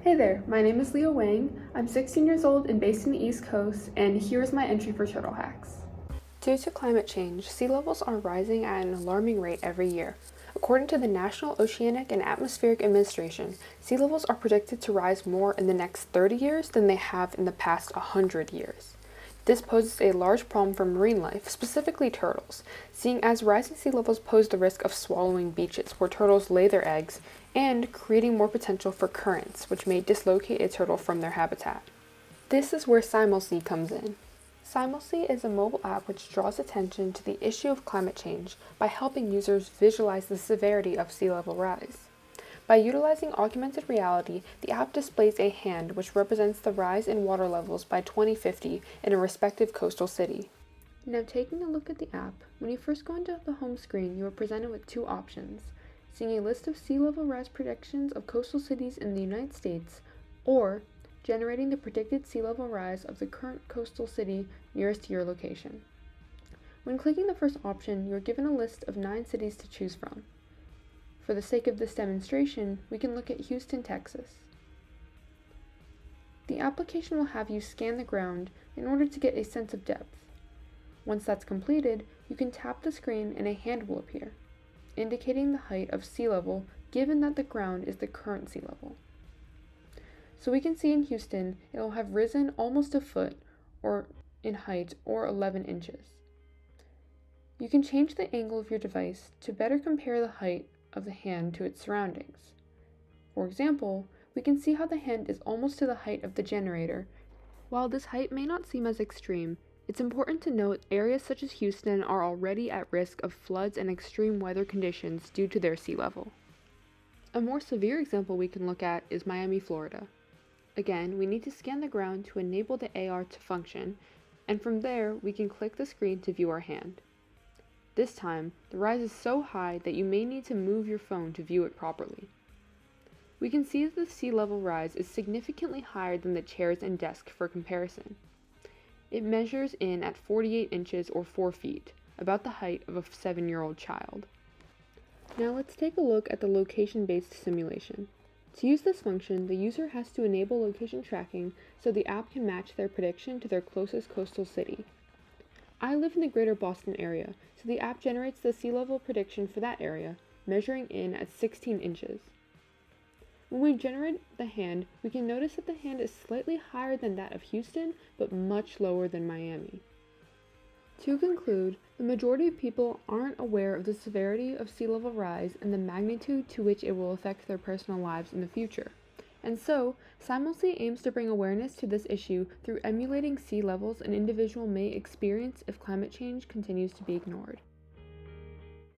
Hey there, my name is Leo Wang. I'm 16 years old and based in the East Coast, and here's my entry for Turtle Hacks. Due to climate change, sea levels are rising at an alarming rate every year. According to the National Oceanic and Atmospheric Administration, sea levels are predicted to rise more in the next 30 years than they have in the past 100 years. This poses a large problem for marine life, specifically turtles, seeing as rising sea levels pose the risk of swallowing beaches where turtles lay their eggs and creating more potential for currents, which may dislocate a turtle from their habitat. This is where SimulSea comes in. SimulSea is a mobile app which draws attention to the issue of climate change by helping users visualize the severity of sea level rise. By utilizing augmented reality, the app displays a hand which represents the rise in water levels by 2050 in a respective coastal city. Now, taking a look at the app, when you first go into the home screen, you are presented with two options: seeing a list of sea level rise predictions of coastal cities in the United States, or generating the predicted sea level rise of the current coastal city nearest to your location. When clicking the first option, you are given a list of 9 cities to choose from. For the sake of this demonstration, we can look at Houston, Texas. The application will have you scan the ground in order to get a sense of depth. Once that's completed, you can tap the screen and a hand will appear, indicating the height of sea level given that the ground is the current sea level. So we can see in Houston, it will have risen almost a foot or in height or 11 inches. You can change the angle of your device to better compare the height of the hand to its surroundings. For example, we can see how the hand is almost to the height of the generator. While this height may not seem as extreme, it's important to note areas such as Houston are already at risk of floods and extreme weather conditions due to their sea level. A more severe example we can look at is Miami, Florida. Again, we need to scan the ground to enable the AR to function, and from there we can click the screen to view our hand. This time, the rise is so high that you may need to move your phone to view it properly. We can see that the sea level rise is significantly higher than the chairs and desk for comparison. It measures in at 48 inches or 4 feet, about the height of a 7-year-old child. Now let's take a look at the location-based simulation. To use this function, the user has to enable location tracking so the app can match their prediction to their closest coastal city. I live in the greater Boston area, so the app generates the sea level prediction for that area, measuring in at 16 inches. When we generate the hand, we can notice that the hand is slightly higher than that of Houston, but much lower than Miami. To conclude, the majority of people aren't aware of the severity of sea level rise and the magnitude to which it will affect their personal lives in the future. And so, SimulSea aims to bring awareness to this issue through emulating sea levels an individual may experience if climate change continues to be ignored.